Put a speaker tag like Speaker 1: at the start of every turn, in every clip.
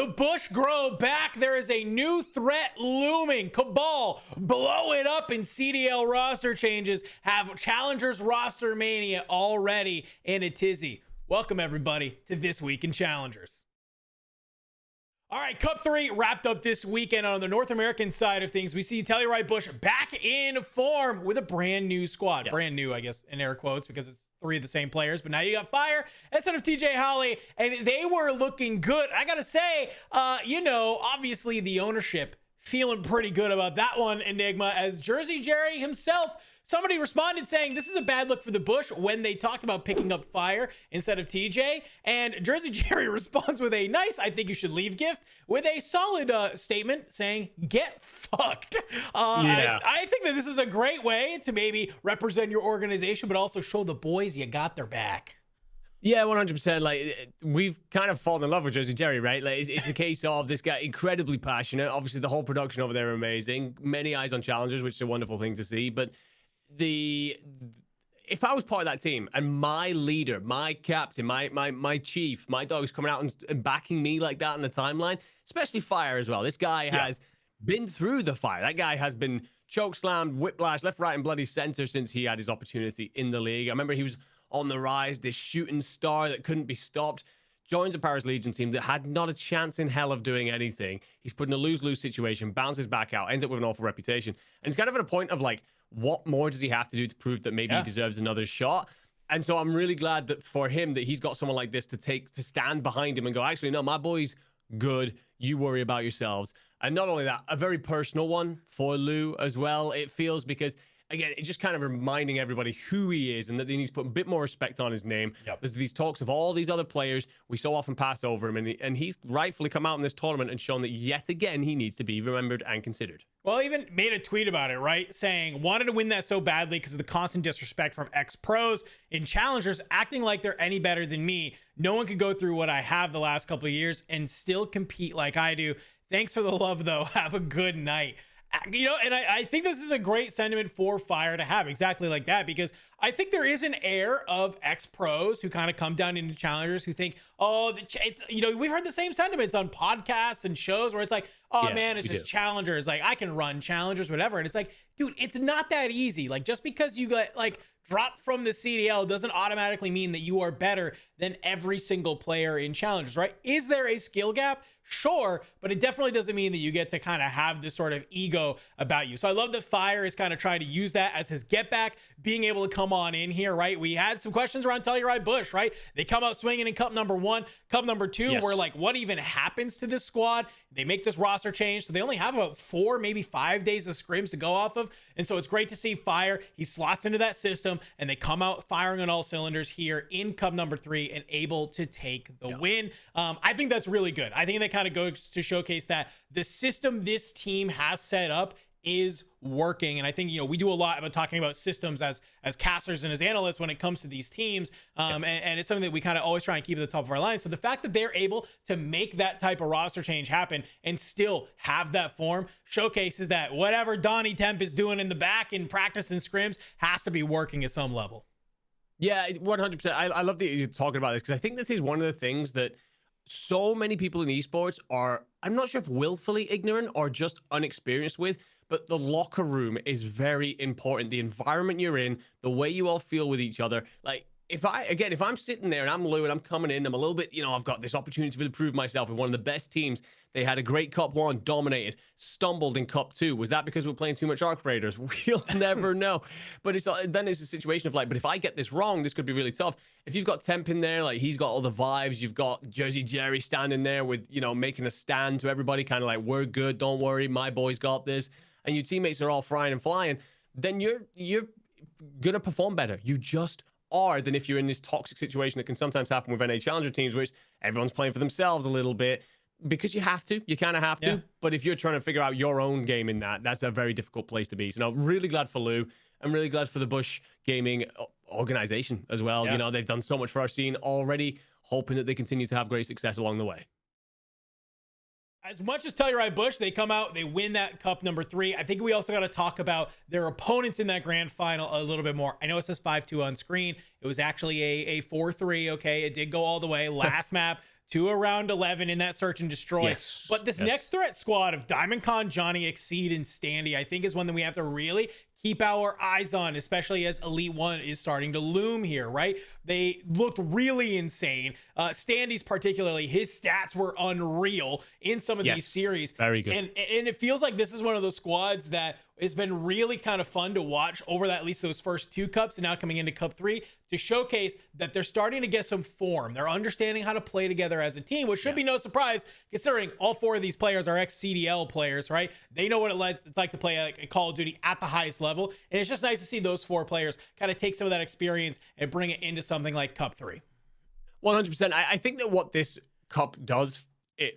Speaker 1: The Bush grow back. There is a new threat looming. Cabal, blow it up in CDL roster changes. Have Challengers Rostermania already in a tizzy. Welcome, everybody, to This Week in Challengers. All right, Cup 3 wrapped up this weekend. On the North American side of things, we see Telluride Bush back in form with a brand new squad. Brand new, I guess, in air quotes, because it's 3 of the same players, but now you got Fire instead of TJ Holly, and they were looking good. I gotta say, obviously the ownership feeling pretty good about that one, Enigma, as Jersey Jerry himself, somebody responded saying this is a bad look for the Bush when they talked about picking up Fire instead of TJ, and Jersey Jerry responds with a nice "I think you should leave" gift with a solid statement saying get fucked. I think that this is a great way to maybe represent your organization, but also show the boys you got their back.
Speaker 2: Yeah, 100%. Like, we've kind of fallen in love with Jersey Jerry, right? Like, it's a case of this guy incredibly passionate. Obviously, the whole production over there are amazing. Many eyes on challengers, which is a wonderful thing to see. But if I was part of that team and my leader, my captain, my chief, my dog is coming out and backing me like that on the timeline, especially Fire as well. This guy has been through the fire. That guy has been choke slammed, whiplash, left, right, and bloody center since he had his opportunity in the league. I remember he was on the rise, this shooting star that couldn't be stopped. Joins a Paris Legion team that had not a chance in hell of doing anything. He's put in a lose-lose situation, bounces back out, ends up with an awful reputation. And he's kind of at a point of like, what more does he have to do to prove that maybe he deserves another shot? And so I'm really glad that for him that he's got someone like this to stand behind him and go, actually, no, my boy's good. You worry about yourselves. And not only that, a very personal one for Lou as well. It feels because, again, it's just kind of reminding everybody who he is and that he needs to put a bit more respect on his name. There's these talks of all these other players. We so often pass over him, and he's rightfully come out in this tournament and shown that yet again he needs to be remembered and considered.
Speaker 1: Well, I even made a tweet about it, right? Saying, wanted to win that so badly because of the constant disrespect from ex-pros in challengers, acting like they're any better than me. No one could go through what I have the last couple of years and still compete like I do. Thanks for the love, though. Have a good night. And I think this is a great sentiment for Fire to have exactly like that, because I think there is an air of ex-pros who kind of come down into challengers who think, oh, we've heard the same sentiments on podcasts and shows where it's like, oh man, it's just challengers. Like, I can run challengers, whatever. And it's like, dude, it's not that easy. Like, just because you got like dropped from the CDL doesn't automatically mean that you are better than every single player in challengers, right? Is there a skill gap? Sure, but it definitely doesn't mean that you get to kind of have this sort of ego about you. So I love that Fire is kind of trying to use that as his get back, being able to come on in here, right? We had some questions around Telluride Bush, right? They come out swinging in Cup number 1, Cup number 2. We're like, what even happens to this squad? They make this roster change, so they only have about 4, maybe 5 days of scrims to go off of. And so it's great to see Fire. He slots into that system, and they come out firing on all cylinders here in Cup number 3 and able to take the win. I think that's really good. I think that kind of goes to showcase that the system this team has set up is working. And I think, we do a lot about talking about systems as casters and as analysts when it comes to these teams. And it's something that we kind of always try and keep at the top of our line. So the fact that they're able to make that type of roster change happen and still have that form showcases that whatever Donnie Temp is doing in the back in practice and scrims has to be working at some level.
Speaker 2: Yeah, 100%. I love that you're talking about this, because I think this is one of the things that so many people in esports are, I'm not sure if willfully ignorant or just unexperienced with, but the locker room is very important. The environment you're in, the way you all feel with each other. Like, if I'm sitting there and I'm Lou and I'm coming in, I'm a little bit, I've got this opportunity to prove myself with one of the best teams. They had a great Cup 1, dominated, stumbled in Cup 2. Was that because we're playing too much Arc Raiders? We'll never know. But then it's a situation of like, but if I get this wrong, this could be really tough. If you've got Temp in there, like he's got all the vibes. You've got Jersey Jerry standing there with, making a stand to everybody, kind of like, we're good, don't worry, my boys got this. And your teammates are all frying and flying. Then you're gonna perform better. You just are, than if you're in this toxic situation that can sometimes happen with NA Challenger teams, which everyone's playing for themselves a little bit because you kind of have to. But if you're trying to figure out your own game in that's a very difficult place to be. So, no, really glad for Lou. I'm really glad for the Bush Gaming organization as well. They've done so much for our scene already, hoping that they continue to have great success along the way.
Speaker 1: As much as Telluride Bush, they come out, they win that Cup number 3. I think we also got to talk about their opponents in that grand final a little bit more. I know it says 5-2 on screen. It was actually a 4-3, okay? It did go all the way. Last map, to around 11 in that search and destroy.
Speaker 2: Yes,
Speaker 1: But this next threat squad of Diamond Con, Johnny, Exceed, and Standy, I think is one that we have to really keep our eyes on, especially as Elite One is starting to loom here, right? They looked really insane. Standy's particularly, his stats were unreal in some of these series.
Speaker 2: Very good.
Speaker 1: And it feels like this is one of those squads that has been really kind of fun to watch over that, at least those first 2 cups and now coming into Cup 3 to showcase that they're starting to get some form. They're understanding how to play together as a team, which should be no surprise considering all 4 of these players are ex-CDL players, right? They know what it's like to play a Call of Duty at the highest level. And it's just nice to see those 4 players kind of take some of that experience and bring it into something like Cup 3.
Speaker 2: 100%. I think that what this cup does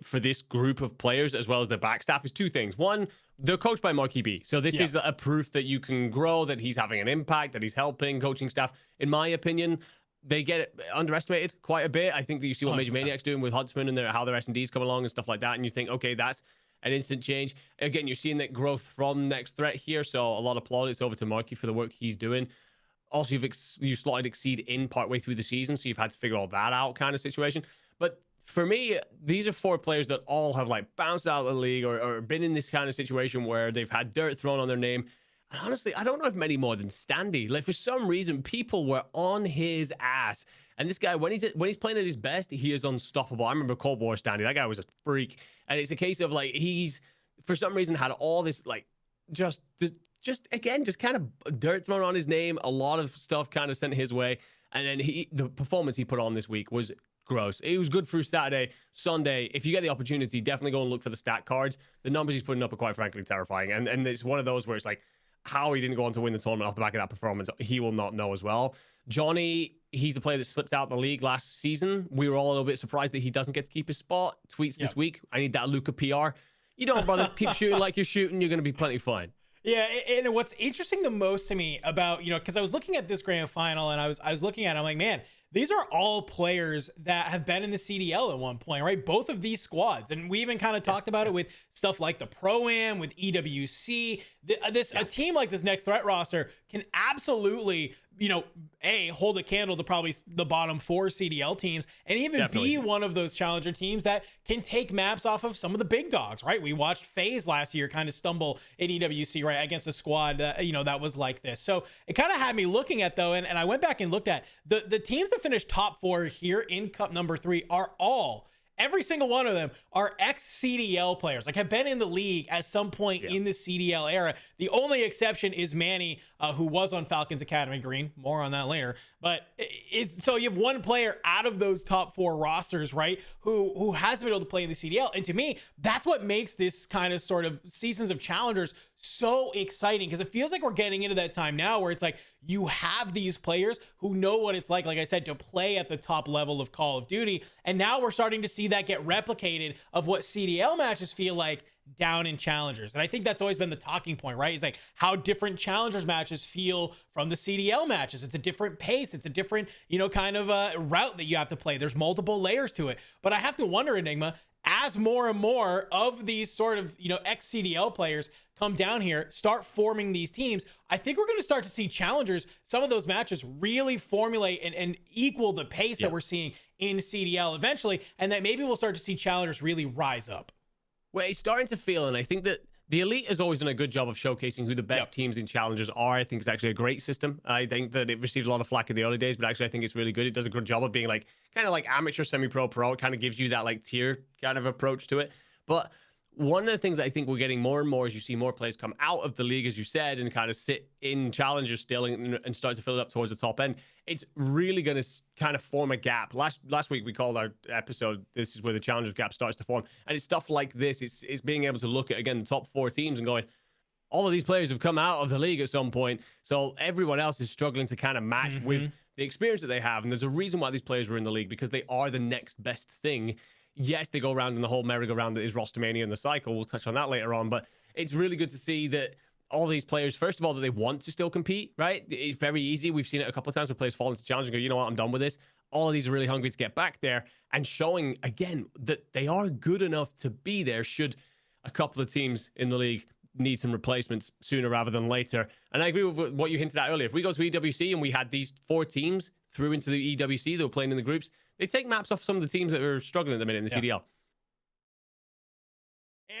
Speaker 2: for this group of players, as well as the back staff, is 2 things. One, they're coached by Marky B. So this is a proof that you can grow, that he's having an impact, that he's helping coaching staff. In my opinion, they get underestimated quite a bit. I think that you see what
Speaker 1: 100%.
Speaker 2: Major Maniac's doing with Huntsman and how their S&Ds come along and stuff like that. And you think, okay, that's an instant change. Again, you're seeing that growth from Next Threat here. So a lot of plaudits over to Marky for the work he's doing. Also, you slotted Exceed in partway through the season, so you've had to figure all that out kind of situation. But for me, these are 4 players that all have like bounced out of the league or been in this kind of situation where they've had dirt thrown on their name. And honestly, I don't know if many more than Standy. Like, for some reason, people were on his ass. And this guy, when he's playing at his best, he is unstoppable. I remember Cold War Standy. That guy was a freak. And it's a case of like, he's for some reason had all this like just kind of dirt thrown on his name, a lot of stuff kind of sent his way. And then the performance he put on this week was gross. It was good through Saturday. Sunday, if you get the opportunity, definitely go and look for the stat cards. The numbers he's putting up are quite frankly terrifying. And it's one of those where it's like, how he didn't go on to win the tournament off the back of that performance, he will not know as well. Johnny, he's the player that slipped out the league last season. We were all a little bit surprised that he doesn't get to keep his spot. Tweets this week, I need that Luca PR. You don't, brother. Keep shooting like you're shooting. You're going to be plenty fine.
Speaker 1: Yeah, and what's interesting the most to me about, because I was looking at this grand final and I was looking at it, I'm like, man, these are all players that have been in the CDL at one point, right? Both of these squads. And we even kind of talked about it with stuff like the Pro-Am, with EWC. A team like this Next Threat roster can absolutely, hold a candle to probably the bottom 4 CDL teams and even be one of those challenger teams that can take maps off of some of the big dogs, right? We watched FaZe last year kind of stumble in EWC, right, against a squad, that was like this. So it kind of had me looking at, though, and I went back and looked at the teams that finished top 4 here in Cup number 3 are every single one of them are ex-CDL players, like have been in the league at some point in the CDL era. The only exception is Manny, who was on Falcons Academy Green. More on that later. But so you have one player out of those top 4 rosters, right, who hasn't been able to play in the CDL. And to me, that's what makes this kind of sort of Seasons of Challengers so exciting, because it feels like we're getting into that time now where it's like you have these players who know what it's like I said, to play at the top level of Call of Duty. And now we're starting to see that get replicated of what CDL matches feel like down in Challengers. And I think that's always been the talking point, right? It's like how different Challengers matches feel from the CDL matches. It's a different pace. It's a different, kind of route that you have to play. There's multiple layers to it. But I have to wonder, Enigma, as more and more of these sort of, ex-CDL players come down here, start forming these teams, I think we're going to start to see Challengers, some of those matches really formulate and equal the pace that we're seeing in CDL eventually, and that maybe we'll start to see Challengers really rise up.
Speaker 2: Well, it's starting to feel, and I think that the Elite has always done a good job of showcasing who the best teams in Challengers are. I think it's actually a great system. I think that it received a lot of flack in the early days, but actually I think it's really good. It does a good job of being like kind of like amateur, semi-pro, pro. It kind of gives you that like tier kind of approach to it. But one of the things I think we're getting more and more as you see more players come out of the league, as you said, and kind of sit in Challengers still and start to fill it up towards the top end, it's really going to kind of form a gap. Last week we called our episode, this is where the Challengers gap starts to form. And it's stuff like this. It's being able to look at, again, the top 4 teams and going, all of these players have come out of the league at some point. So everyone else is struggling to kind of match with the experience that they have. And there's a reason why these players are in the league, because they are the next best thing. Yes, they go around in the whole merry-go-round that is Rostermania and the cycle. We'll touch on that later on. But it's really good to see that all these players, first of all, that they want to still compete, right? It's very easy. We've seen it a couple of times where players fall into challenge and go, you know what, I'm done with this. All of these are really hungry to get back there, and showing, again, that they are good enough to be there should a couple of teams in the league need some replacements sooner rather than later. And I agree with what you hinted at earlier. If we go to EWC and we had these 4 teams through into the EWC, they were playing in the groups, they take maps off some of the teams that are struggling at the minute in the CDL.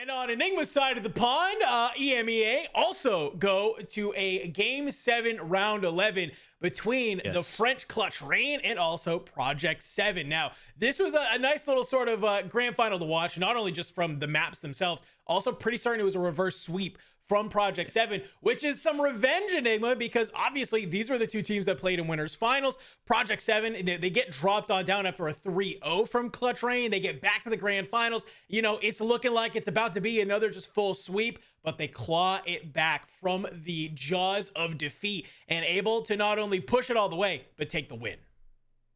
Speaker 1: And on Enigma's side of the pond, EMEA also go to a Game 7 Round 11 between the French Clutch Rain and also Project 7. Now, this was a nice little sort of grand final to watch, not only just from the maps themselves, also pretty certain it was a reverse sweep from Project 7, which is some revenge, Enigma, because obviously these were the two teams that played in winners finals. Project 7, they get dropped on down after a 3-0 from Clutch Rain. They get back to the grand finals. You know, it's looking like it's about to be another just full sweep, but they claw it back from the jaws of defeat and able to not only push it all the way, but take the win.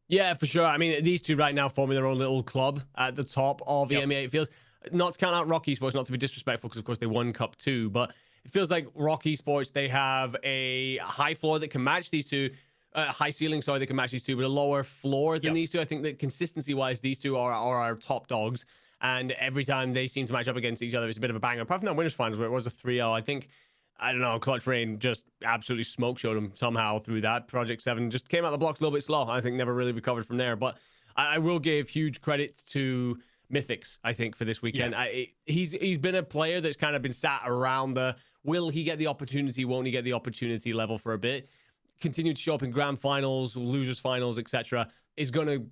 Speaker 2: Yeah, for sure. I mean, these two right now forming their own little club at the top of EMEA. It feels, not to count out Rock Esports, not to be disrespectful, because of course they won Cup 2, but it feels like Rock Esports, they have a high floor that can match these two, high ceiling, sorry, that can match these two, but a lower floor than these two. I think that consistency-wise, these two are our top dogs, and every time they seem to match up against each other, it's a bit of a banger. Apart from that winners finals where it was a 3-0, I think, I don't know, Clutch Rain just absolutely smoke showed them somehow through that. Project 7 just came out the blocks a little bit slow. I think never really recovered from there, but I will give huge credits to Mythics, I think, for this weekend. He's been a player that's kind of been sat around the will he get the opportunity, won't he get the opportunity level for a bit. Continued to show up in grand finals, losers finals, etc. is going to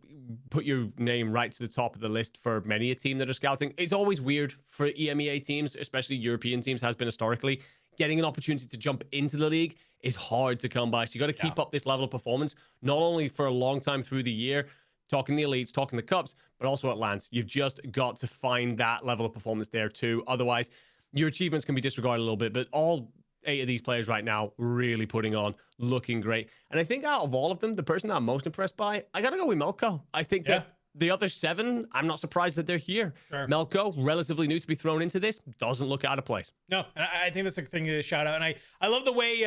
Speaker 2: put your name right to the top of the list for many a team that are scouting. It's always weird for EMEA teams, especially European teams, has been historically. Getting an opportunity to jump into the league is hard to come by. So you got to keep up this level of performance, not only for a long time through the year, talking the elites, talking the cups, but also at lands. You've just got to find that level of performance there too. Otherwise, your achievements can be disregarded a little bit, but all 8 of these players right now really putting on, looking great. And I think out of all of them, the person that I'm most impressed by, I got to go with Melko. I think that the other 7, I'm not surprised that they're here. Melko, relatively new to be thrown into this, doesn't look out of place.
Speaker 1: No, and I think that's a thing to shout out. And I love the way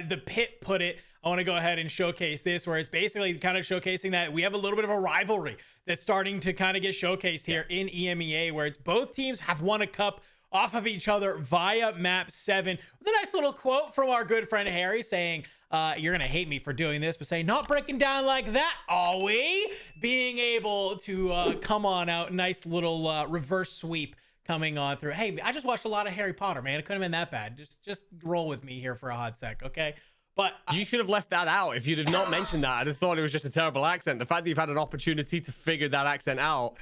Speaker 1: the pit put it. I want to go ahead and showcase this, where it's basically kind of showcasing that we have a little bit of a rivalry that's starting to kind of get showcased here in EMEA, where it's both teams have won a cup off of each other via map 7, with a nice little quote from our good friend Harry saying, you're gonna hate me for doing this, but saying, not breaking down like that, are we? Being able to come on out, nice little reverse sweep coming on through. Hey, I just watched a lot of Harry Potter, man. It couldn't have been that bad. Just roll with me here for a hot sec, okay? But
Speaker 2: you should have left that out. If you'd have not mentioned that, I'd have thought it was just a terrible accent. The fact that you've had an opportunity to figure that accent out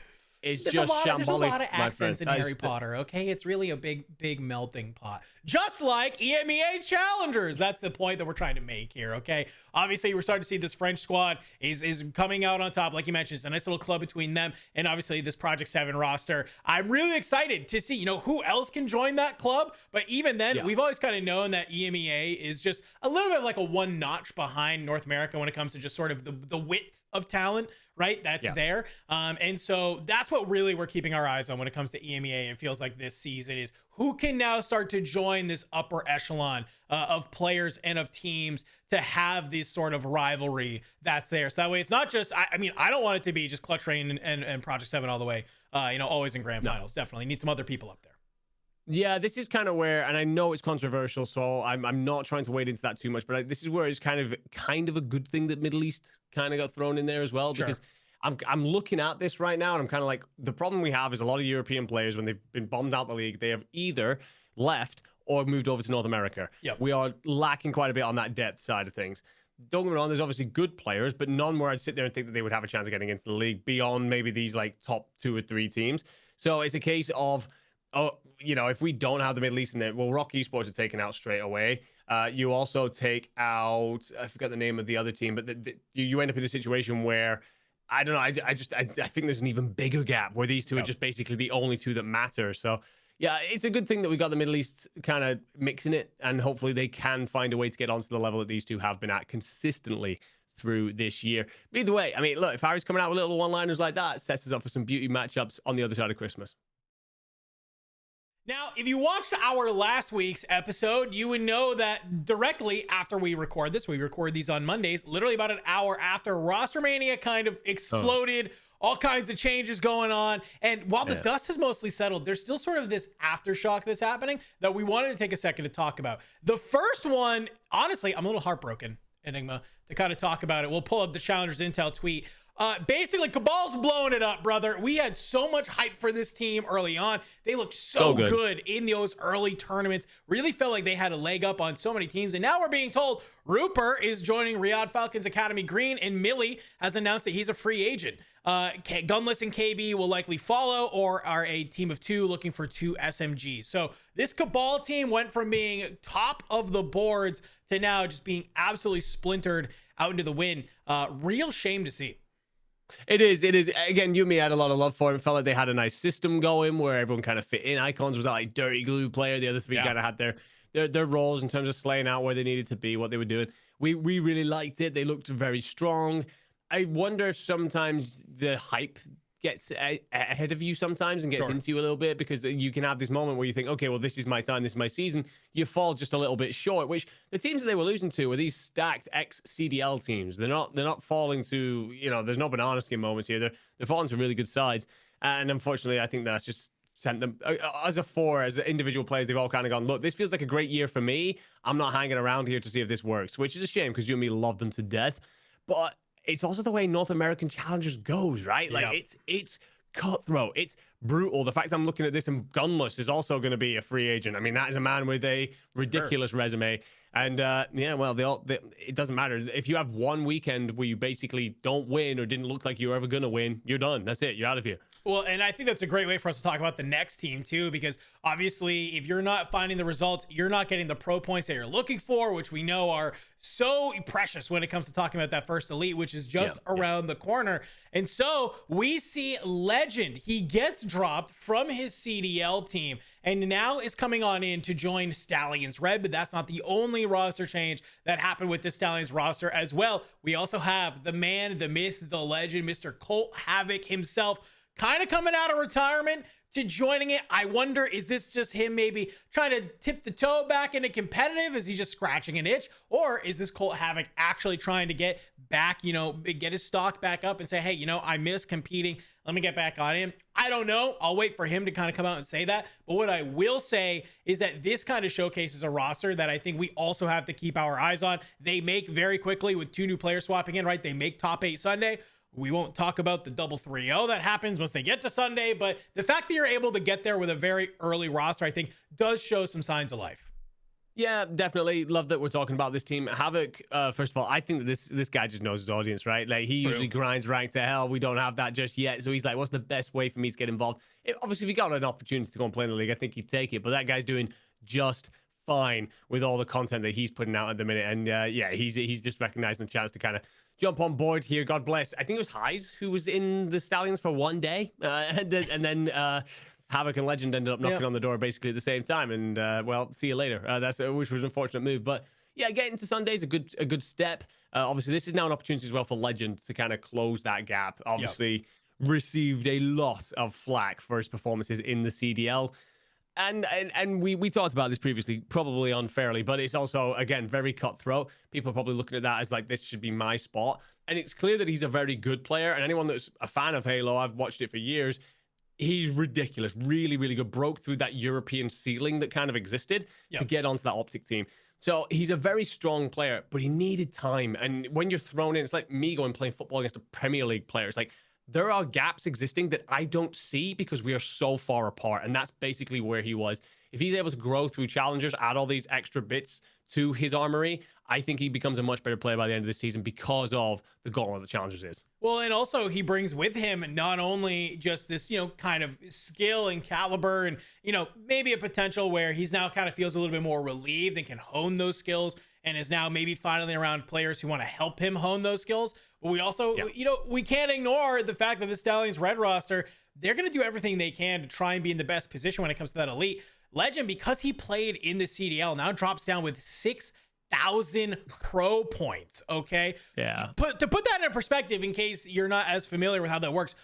Speaker 2: is just shambolic.
Speaker 1: There's a lot of accents in Harry Potter, okay? It's really a big melting pot. Just like EMEA Challengers. That's the point that we're trying to make here, okay? Obviously, we're starting to see this French squad is coming out on top. Like you mentioned, it's a nice little club between them and obviously this Project 7 roster. I'm really excited to see, you know, who else can join that club. But even then, we've always kind of known that EMEA is just a little bit of like a one notch behind North America when it comes to just sort of the width of talent, right? That's there. And so that's what really we're keeping our eyes on when it comes to EMEA. It feels like this season is who can now start to join this upper echelon of players and of teams to have this sort of rivalry that's there. So that way it's not just, I mean, I don't want it to be just Clutch Rain and Project 7 all the way, you know, always in grand finals. Definitely need some other people up there.
Speaker 2: Yeah, this is kind of where, and I know it's controversial, so I'm not trying to wade into that too much, but this is where it's kind of a good thing that Middle East kind of got thrown in there as well, because I'm looking at this right now and I'm kind of like, the problem we have is a lot of European players, when they've been bombed out the league, they have either left or moved over to North America. We are lacking quite a bit on that depth side of things. Don't get me wrong, there's obviously good players, but none where I'd sit there and think that they would have a chance of getting into the league beyond maybe these like top 2 or 3 teams. So it's a case of, you know, if we don't have the Middle East in there, well, Rock Esports are taken out straight away. You also take out, I forgot the name of the other team, but you end up in a situation where, I don't know, I think there's an even bigger gap where these two are just basically the only 2 that matter. So yeah, it's a good thing that we got the Middle East kind of mixing it, and hopefully they can find a way to get onto the level that these 2 have been at consistently through this year. But either way, I mean, look, if Harry's coming out with little one-liners like that, it sets us up for some beauty matchups on the other side of Christmas.
Speaker 1: Now, if you watched our last week's episode, you would know that directly after we record this, we record these on Mondays, literally about an hour after Rostermania kind of exploded, all kinds of changes going on. And while the dust has mostly settled, there's still sort of this aftershock that's happening that we wanted to take a second to talk about. The first one, honestly, I'm a little heartbroken, Enigma, to kind of talk about it. We'll pull up the Challengers Intel tweet. Basically, Cabal's blowing it up, brother. We had so much hype for this team early on. They looked so good in those early tournaments. Really felt like they had a leg up on so many teams. And now we're being told Rupert is joining Riyadh Falcons Academy Green, and Millie has announced that he's a free agent. Gunless and KB will likely follow, or are a team of 2 looking for 2 SMGs. So this Cabal team went from being top of the boards to now just being absolutely splintered out into the wind. Real shame to see.
Speaker 2: It is. Again, EMEA had a lot of love for him. Felt like they had a nice system going where everyone kind of fit in. Icons was that like dirty glue player. The other 3 kind of had their roles in terms of slaying out where they needed to be, what they were doing. We really liked it. They looked very strong. I wonder if sometimes the hype gets ahead of you sometimes and gets into you a little bit, because you can have this moment where you think, okay, well, this is my time, this is my season. You fall just a little bit short, which the teams that they were losing to were these stacked ex-CDL teams. They're not falling to, there's no banana skin moments here. They're falling to really good sides. And unfortunately, I think that's just sent them, as individual players, they've all kind of gone, look, this feels like a great year for me. I'm not hanging around here to see if this works, which is a shame because you and me love them to death. But it's also the way North American Challengers goes, right? Like it's cutthroat, it's brutal. The fact I'm looking at this and Gunless is also going to be a free agent. I mean, that is a man with a ridiculous resume. And it doesn't matter. If you have one weekend where you basically don't win or didn't look like you were ever going to win, you're done. That's it. You're out of here.
Speaker 1: Well, and I think that's a great way for us to talk about the next team too, because obviously if you're not finding the results, you're not getting the pro points that you're looking for, which we know are so precious when it comes to talking about that first elite, which is just around the corner. And so we see Legend. He gets dropped from his CDL team and now is coming on in to join Stallions Red, but that's not the only roster change that happened with the Stallions roster as well. We also have the man, the myth, the legend, Mr. Colt Havoc himself, kind of coming out of retirement to joining it. I wonder, is this just him maybe trying to tip the toe back into competitive? Is he just scratching an itch? Or is this Colt Havoc actually trying to get back, get his stock back up and say, hey, I miss competing. Let me get back on him. I don't know. I'll wait for him to kind of come out and say that. But what I will say is that this kind of showcases a roster that I think we also have to keep our eyes on. They make very quickly with 2 new players swapping in, right? They make top 8 Sunday. We won't talk about the double 3-0 that happens once they get to Sunday, but the fact that you're able to get there with a very early roster, I think, does show some signs of life.
Speaker 2: Yeah, definitely. Love that we're talking about this team. Havoc, first of all, I think that this guy just knows his audience, right? Like, he usually grinds rank to hell. We don't have that just yet. So he's like, what's the best way for me to get involved? Obviously, if he got an opportunity to go and play in the league, I think he'd take it. But that guy's doing just fine with all the content that he's putting out at the minute. And he's just recognizing the chance to kind of jump on board here. God bless. I think it was Highs who was in the Stallions for one day. And then Havoc and Legend ended up knocking on the door basically at the same time. And see you later. Which was an unfortunate move. But yeah, getting to Sunday is a good step. Obviously, this is now an opportunity as well for Legend to kind of close that gap. Obviously, received a lot of flack for his performances in the CDL. And we talked about this previously, probably unfairly, but it's also, again, very cutthroat. People are probably looking at that as like, this should be my spot. And it's clear that he's a very good player. And anyone that's a fan of Halo, I've watched it for years, he's ridiculous, really, really good. Broke through that European ceiling that kind of existed to get onto that Optic team. So he's a very strong player, but he needed time. And when you're thrown in, it's like me going playing football against a Premier League player. It's like, there are gaps existing that I don't see because we are so far apart. And that's basically where he was. If he's able to grow through challengers, add all these extra bits to his armory, I think he becomes a much better player by the end of the season because of the gauntlet the challengers is.
Speaker 1: Well, and also he brings with him not only just this, kind of skill and caliber and, maybe a potential where he's now kind of feels a little bit more relieved and can hone those skills and is now maybe finally around players who want to help him hone those skills. But we also, we can't ignore the fact that the Stallions Red roster, they're going to do everything they can to try and be in the best position when it comes to that elite. Legend, because he played in the CDL, now drops down with 6,000 pro points, okay?
Speaker 2: Yeah.
Speaker 1: To put that in perspective, in case you're not as familiar with how that works,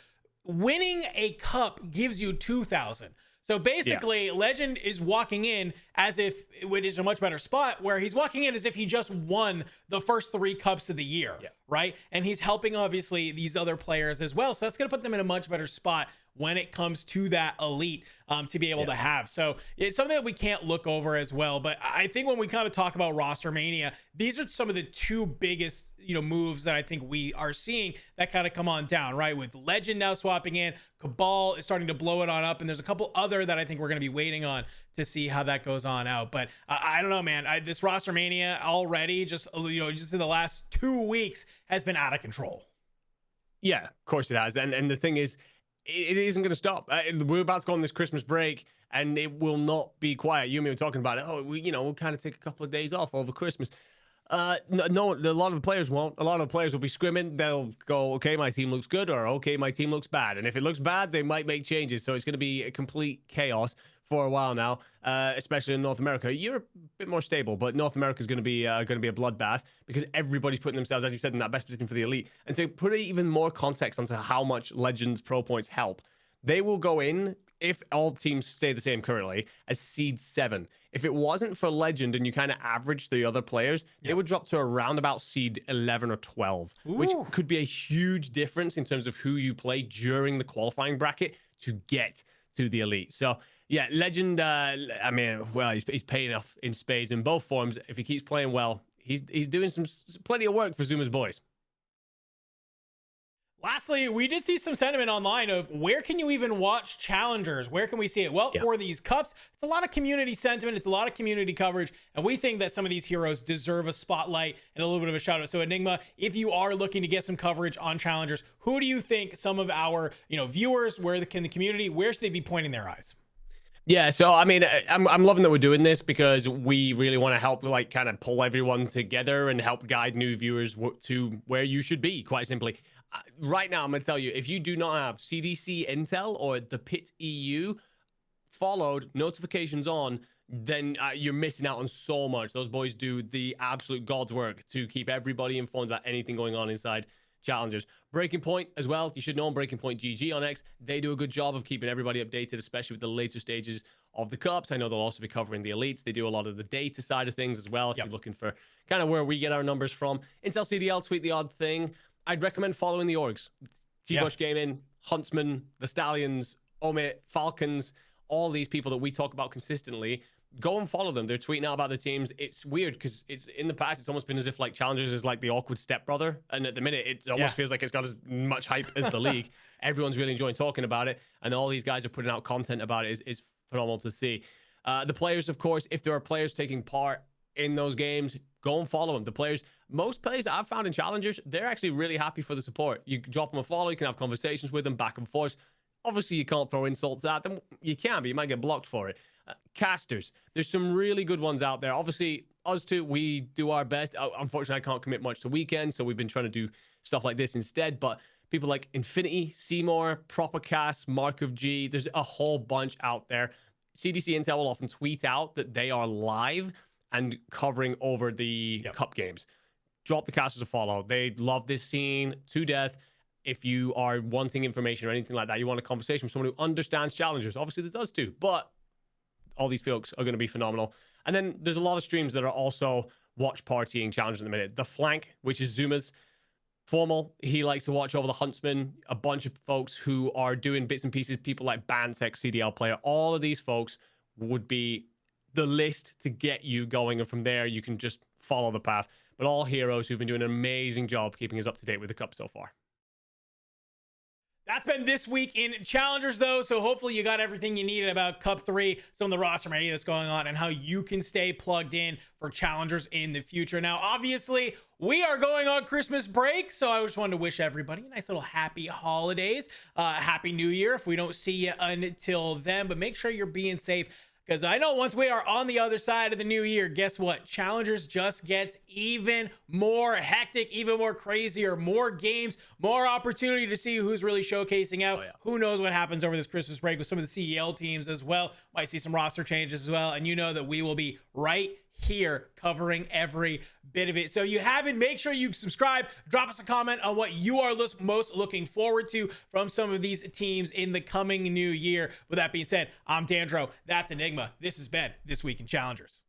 Speaker 1: winning a cup gives you 2,000. So basically, Legend is walking in as if it is a much better spot, where he's walking in as if he just won the first 3 cups of the year, right? And he's helping, obviously, these other players as well. So that's going to put them in a much better spot when it comes to that elite to be able to have. So it's something that we can't look over as well. But I think when we kind of talk about Rostermania, these are some of the two biggest, moves that I think we are seeing that kind of come on down, right? With Legend now swapping in, Cabal is starting to blow it on up, and there's a couple other that I think we're going to be waiting on to see how that goes on out. But I don't know, man. This Rostermania already, just in the last 2 weeks, has been out of control.
Speaker 2: Yeah, of course it has. And the thing is, it isn't going to stop. We're about to go on this Christmas break, and it will not be quiet. You and me were talking about it. Oh, we'll kind of take a couple of days off over Christmas. No, a lot of the players won't. A lot of the players will be scrimming. They'll go, okay, my team looks good, or okay, my team looks bad. And if it looks bad, they might make changes. So it's going to be a complete chaos for a while now, especially in North America. Europe a bit more stable, but North America is going to be a bloodbath because everybody's putting themselves, as you said, in that best position for the elite. And to put even more context onto how much Legends Pro points help, they will go in, if all teams stay the same currently, as seed 7. If it wasn't for Legend and you kind of average the other players, they would drop to around about seed 11 or 12, which could be a huge difference in terms of who you play during the qualifying bracket to get to the elite. So yeah, Legend, he's paying off in spades in both forms. If he keeps playing well, he's doing plenty of work for Zuma's boys.
Speaker 1: Lastly, we did see some sentiment online of where can you even watch Challengers? Where can we see it? Well, for these cups, it's a lot of community sentiment. It's a lot of community coverage. And we think that some of these heroes deserve a spotlight and a little bit of a shout out. So Enigma, if you are looking to get some coverage on Challengers, who do you think some of our, viewers, where the community, where should they be pointing their eyes?
Speaker 2: Yeah, so I mean, I'm loving that we're doing this because we really want to help, kind of pull everyone together and help guide new viewers to where you should be, quite simply. Right now, I'm going to tell you, if you do not have CDC Intel or the PIT EU followed, notifications on, then you're missing out on so much. Those boys do the absolute God's work to keep everybody informed about anything going on inside Challengers. Breaking Point as well. You should know on Breaking Point GG on X. They do a good job of keeping everybody updated, especially with the later stages of the cups. I know they'll also be covering the elites. They do a lot of the data side of things as well. If you're looking for kind of where we get our numbers from. Intel CDL tweet the odd thing. I'd recommend following the orgs. T-Bush Gaming, Huntsman, the Stallions, Omit, Falcons, all these people that we talk about consistently. Go and follow them. They're tweeting out about the teams. It's weird because it's in the past, it's almost been as if Challengers is like the awkward stepbrother. And at the minute, it almost feels like it's got as much hype as the league. Everyone's really enjoying talking about it. And all these guys are putting out content about it. Is phenomenal to see. The players, of course, if there are players taking part in those games, go and follow them. The players, most players that I've found in Challengers, they're actually really happy for the support. You drop them a follow, you can have conversations with them back and forth. Obviously, you can't throw insults at them. You can, but you might get blocked for it. Casters, there's some really good ones out there. Obviously, us two, we do our best. Unfortunately, I can't commit much to weekends, so we've been trying to do stuff like this instead. But people like Infinity, Seymour, Proper Cast, Mark of G, there's a whole bunch out there. CDC Intel will often tweet out that they are live and covering over the cup games. Drop the casters a follow. They love this scene to death. If you are wanting information or anything like that, you want a conversation with someone who understands Challengers. Obviously, this does too, but all these folks are going to be phenomenal. And then there's a lot of streams that are also watch partying Challengers in the minute. The Flank, which is Zuma's formal, he likes to watch over the Huntsman. A bunch of folks who are doing bits and pieces, people like Bansec, CDL player, all of these folks would be the list to get you going, and from there you can just follow the path. But all heroes who've been doing an amazing job keeping us up to date with the cup so far.
Speaker 1: That's been this week in Challengers, though, so hopefully you got everything you needed about Cup 3, some of the Rostermania that's going on, and how you can stay plugged in for Challengers in the future. Now, obviously, we are going on Christmas break, so I just wanted to wish everybody a nice little happy holidays, happy New Year if we don't see you until then, but make sure you're being safe. Because I know once we are on the other side of the new year, guess what? Challengers just gets even more hectic, even more crazier, more games, more opportunity to see who's really showcasing out. Who knows what happens over this Christmas break with some of the CDL teams as well. Might see some roster changes as well. And you know that we will be right here covering every bit of it. So you haven't, make sure you subscribe, drop us a comment on what you are most looking forward to from some of these teams in the coming new year. With that being said, I'm Dandro, that's Enigma. This has been This Week in Challengers.